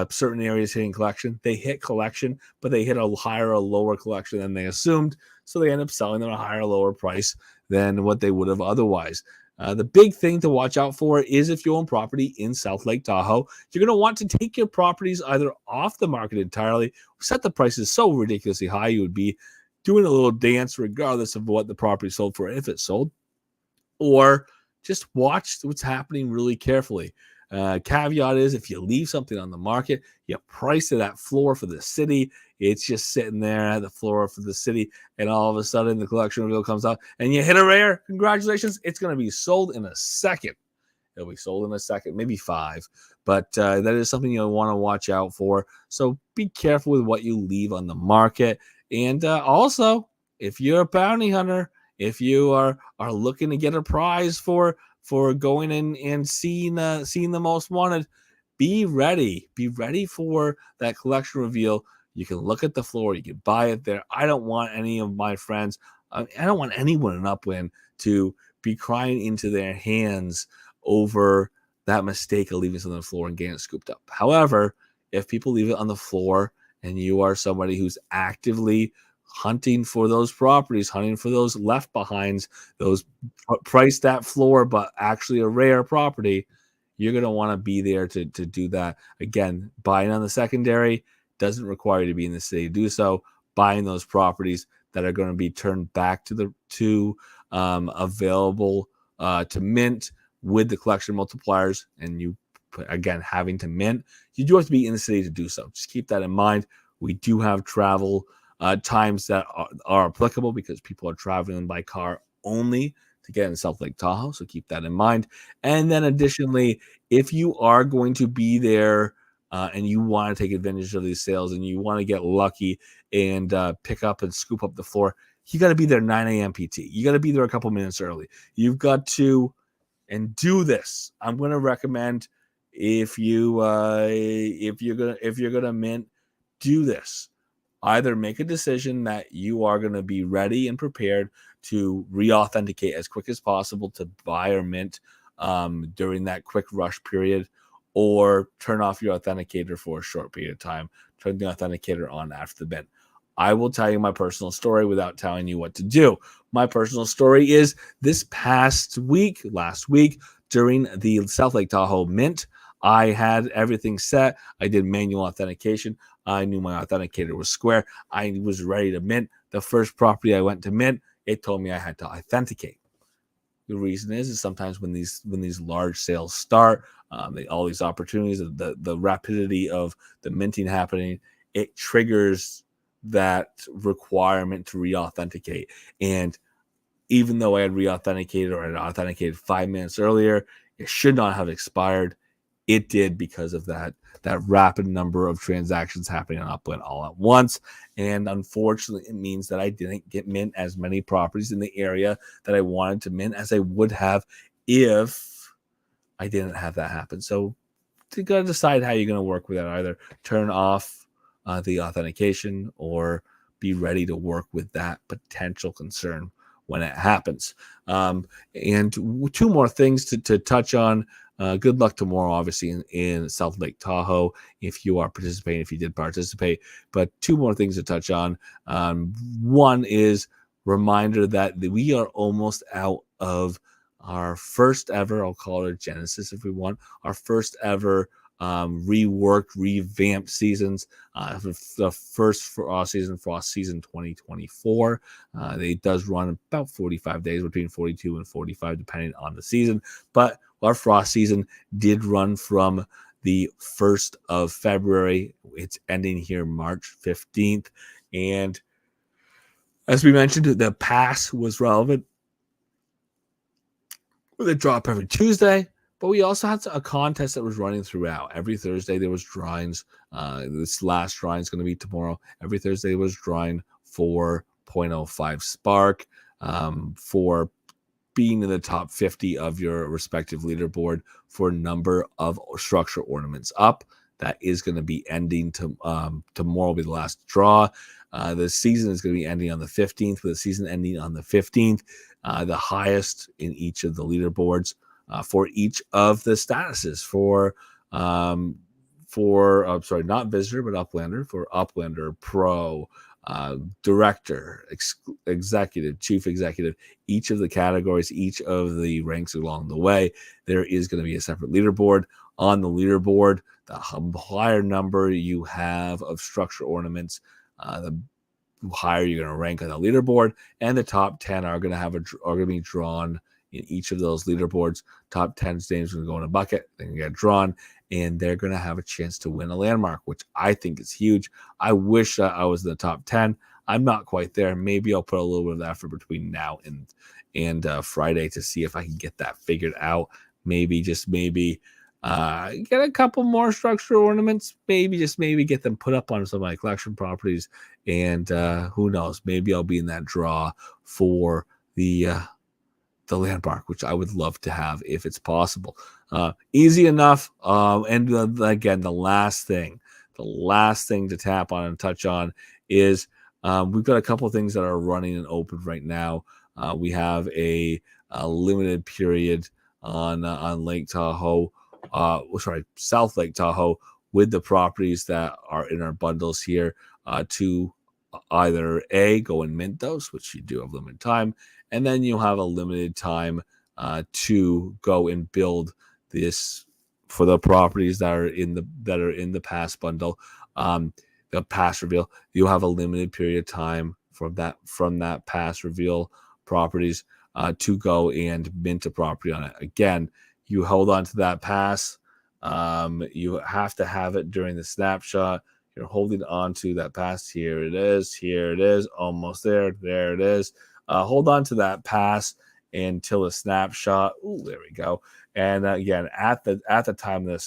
certain areas hitting collection. They hit collection, but they hit a higher or lower collection than they assumed. So they end up selling them at a higher or lower price than what they would have otherwise. The big thing to watch out for is if you own property in South Lake Tahoe, you're going to want to take your properties either off the market entirely, set the prices so ridiculously high you would be doing a little dance regardless of what the property sold for, if it sold, or just watch what's happening really carefully. Caveat is if you leave something on the market, you price it at floor for the city. It's just sitting there at the floor for the city, and all of a sudden the collection reveal comes out and you hit a rare. Congratulations. It's going to be sold in a second. It'll be sold in a second, maybe 5. But that is something you'll want to watch out for. So be careful with what you leave on the market. And also, if you're a bounty hunter, if you are looking to get a prize for going in and seeing the most wanted, be ready. Be ready for that collection reveal. You can look at the floor. You can buy it there. I don't want any of my friends, I don't want anyone in Upland to be crying into their hands over that mistake of leaving something on the floor and getting it scooped up. However, if people leave it on the floor and you are somebody who's actively hunting for those properties, hunting for those left behinds, those priced at floor, but actually a rare property, you're going to want to be there to do that. Again, buying on the secondary doesn't require you to be in the city to do so. Buying those properties that are going to be turned back to available to mint with the collection multipliers, and you again having to mint, you do have to be in the city to do so. Just keep that in mind. We do have travel times that are applicable because people are traveling by car only to get in South Lake Tahoe. So keep that in mind. And then additionally, if you are going to be there and you want to take advantage of these sales and you want to get lucky and pick up and scoop up the floor, you got to be there 9 a.m. PT. You got to be there a couple minutes early. You've got to and do this. I'm going to recommend if you're gonna mint, do this. Either make a decision that you are going to be ready and prepared to re-authenticate as quick as possible to buy or mint during that quick rush period, or turn off your authenticator for a short period of time. Turn the authenticator on after the mint. I will tell you my personal story without telling you what to do. My personal story is this last week, during the South Lake Tahoe mint, I had everything set. I did manual authentication. I knew my authenticator was Square. I was ready to mint. The first property I went to mint, it told me I had to authenticate. The reason is sometimes when these large sales start, all these opportunities, the rapidity of the minting happening, it triggers that requirement to re-authenticate. And even though I had re-authenticated or had authenticated 5 minutes earlier, it should not have expired. It did because of that rapid number of transactions happening on Upland all at once. And unfortunately, it means that I didn't get mint as many properties in the area that I wanted to mint as I would have if I didn't have that happen. So you got to decide how you're going to work with that. Either turn off the authentication or be ready to work with that potential concern when it happens. And two more things to touch on. Good luck tomorrow, obviously, in South Lake Tahoe, if you are participating, if you did participate. But two more things to touch on. One is reminder that we are almost out of our first ever, I'll call it a Genesis if we want, our first ever reworked, revamped seasons. The first Frost season 2024. It does run about 45 days, between 42 and 45, depending on the season. But our Frost season did run from the 1st of February. It's ending here March 15th. And as we mentioned, the pass was relevant. They drop every Tuesday. But we also had a contest that was running throughout. Every Thursday there was drawings. This last drawing is going to be tomorrow. Every Thursday there was drawing for 0.05 Spark, for being in the top 50 of your respective leaderboard for number of structure ornaments up. That is going to be ending tomorrow will be the last draw. The season is going to be ending on the 15th, with the season ending on the 15th. The highest in each of the leaderboards for each of the statuses not visitor, but Uplander, for Uplander, Pro, Director, Executive, Chief Executive, each of the categories, each of the ranks along the way, there is going to be a separate leaderboard. On the leaderboard, the higher number you have of structure ornaments, the higher you're going to rank on the leaderboard, and the top 10 are going to be drawn in each of those leaderboards. Top 10's names are going to go in a bucket. They're going to get drawn, and they're going to have a chance to win a landmark, which I think is huge. I wish I was in the top 10. I'm not quite there. Maybe I'll put a little bit of effort between now and Friday to see if I can get that figured out. Maybe, just maybe, get a couple more structural ornaments. Maybe, just maybe, get them put up on some of my collection properties. And who knows? Maybe I'll be in that draw for the landmark, which I would love to have if it's possible. Easy enough. And again, the last thing to tap on and touch on is we've got a couple of things that are running and open right now. We have a limited period on Lake Tahoe, South Lake Tahoe, with the properties that are in our bundles here to either go and mint those, which you do have limited time, and then you'll have a limited time to go and build this for the properties that are in the pass bundle. The pass reveal, you'll have a limited period of time from that pass reveal properties to go and mint a property on it. Again, you hold on to that pass. You have to have it during the snapshot. You're holding on to that pass. Here it is, almost there. There it is. Hold on to that pass until the snapshot. Ooh, there we go. And again, at the time of the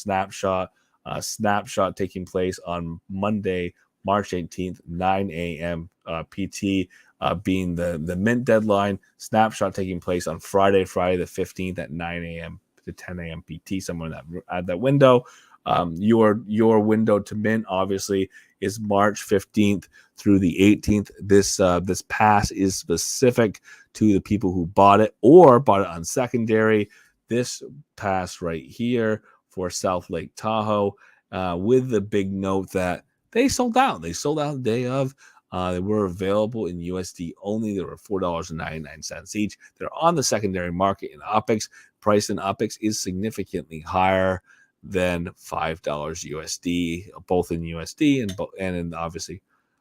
snapshot taking place on Monday, March 18th, 9 a.m. PT being the mint deadline. Snapshot taking place on Friday the 15th at 9 a.m. to 10 a.m. PT, somewhere at that window. Your window to mint obviously is March 15th through the 18th. This pass is specific to the people who bought it or bought it on secondary. This pass right here for South Lake Tahoe, with the big note that they sold out. They sold out the day of. They were available in USD only. They were $4.99 each. They're on the secondary market in UPX. Price in UPX is significantly higher than $5 USD, both in USD and in obviously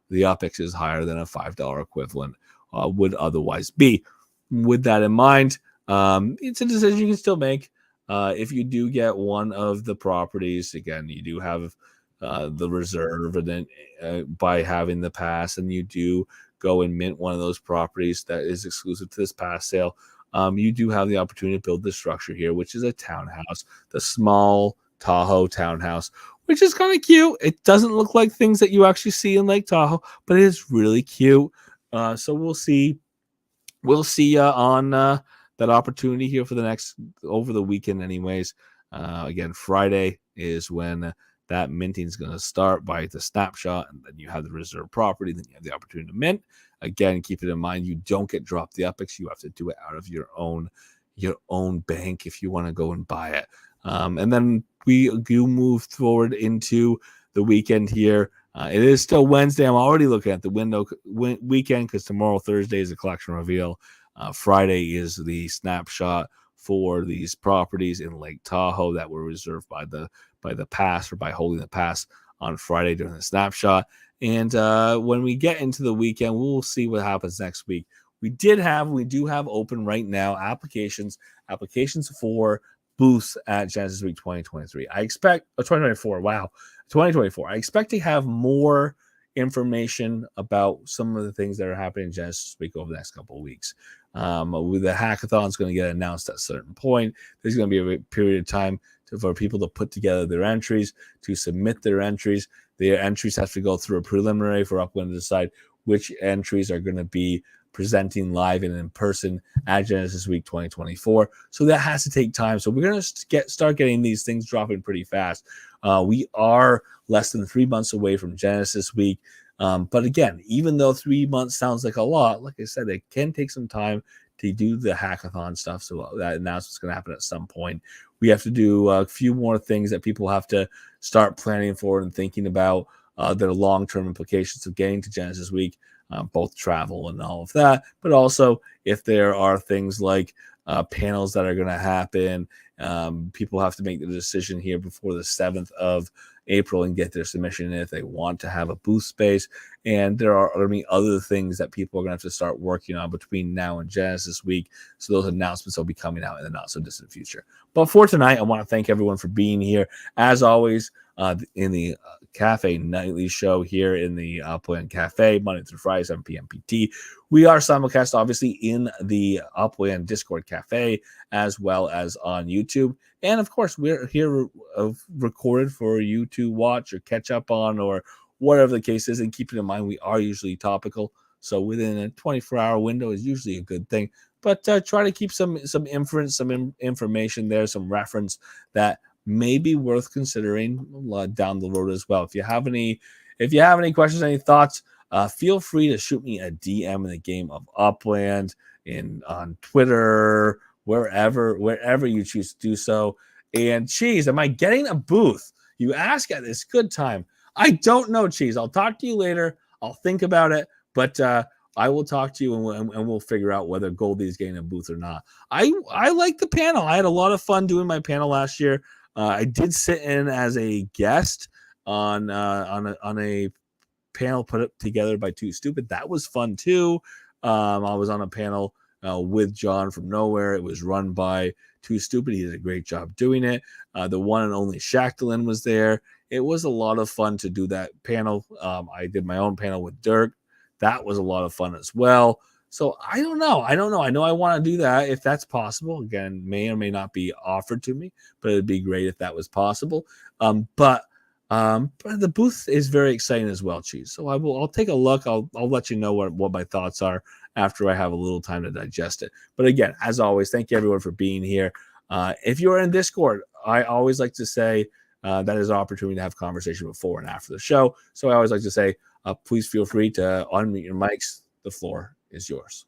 the UPX is higher than a $5 equivalent would otherwise be. With that in mind, it's a decision you can still make. If you do get one of the properties, again, you do have the reserve, and then by having the pass, and you do go and mint one of those properties that is exclusive to this pass sale, you do have the opportunity to build the structure here, which is a townhouse, the small Tahoe townhouse, which is kind of cute. It doesn't look like things that you actually see in Lake Tahoe, but it is really cute. So we'll see. We'll see on that opportunity here for the next over the weekend, anyways. Again, Friday is when that minting is going to start by the snapshot, and then you have the reserve property, then you have the opportunity to mint. Again, keep it in mind, you don't get dropped the UPX. You have to do it out of your own bank if you want to go and buy it. And then we do move forward into the weekend here. It is still Wednesday. I'm already looking at the weekend because tomorrow, Thursday, is a collection reveal. Friday is the snapshot for these properties in Lake Tahoe that were reserved by the pass, or by holding the pass on Friday during the snapshot. And when we get into the weekend, we'll see what happens next week. We do have open right now applications for booths at Genesis Week 2023. I expect 2024. Wow, 2024. I expect to have more information about some of the things that are happening in Genesis Week over the next couple of weeks. With the hackathon is going to get announced at a certain point. There's going to be a period of time for people to put together their entries, to submit their entries. Their entries have to go through a preliminary for Upland to decide which entries are going to be presenting live and in person at Genesis Week 2024. So that has to take time. So we're going to start getting these things dropping pretty fast. We are less than 3 months away from Genesis Week. But again, even though 3 months sounds like a lot, like I said, it can take some time to do the hackathon stuff. So that announcement's going to happen at some point. We have to do a few more things that people have to start planning for and thinking about their long-term implications of getting to Genesis Week. Both travel and all of that, but also if there are things like panels that are going to happen, people have to make the decision here before the 7th of April and get their submission in if they want to have a booth space. And there are going to be other things that people are going to have to start working on between now and Genesis Week. So those announcements will be coming out in the not so distant future. But for tonight, I want to thank everyone for being here. As always, in the Cafe Nightly Show here in the Upland Cafe, Monday through Friday, 7 p.m. PT. We are simulcast, obviously, in the Upland Discord Cafe, as well as on YouTube. And, of course, we're here recorded for you to watch or catch up on, or whatever the case is. And keeping in mind, we are usually topical. So within a 24-hour window is usually a good thing. But try to keep some inference, some information there, some reference that may be worth considering down the road as well. If you have any questions, any thoughts, feel free to shoot me a DM in the game of Upland, on Twitter, wherever you choose to do so. And Cheese, am I getting a booth? You ask at this good time. I don't know, Cheese. I'll talk to you later. I'll think about it, but I will talk to you and we'll figure out whether Goldie's getting a booth or not. I like the panel. I had a lot of fun doing my panel last year. I did sit in as a guest on a panel put up together by Too Stupid. That was fun too. I was on a panel with John from Nowhere. It was run by Too Stupid. He did a great job doing it. The one and only Shacklin was there. It was a lot of fun to do that panel. I did my own panel with Dirk. That was a lot of fun as well. So I don't know. I know I want to do that if that's possible. Again, may or may not be offered to me, but it'd be great if that was possible. But the booth is very exciting as well, Cheese. So I'll take a look. I'll let you know what my thoughts are after I have a little time to digest it. But again, as always, thank you everyone for being here. If you're in Discord, I always like to say that is an opportunity to have conversation before and after the show. So I always like to say, please feel free to unmute your mics. The floor is yours.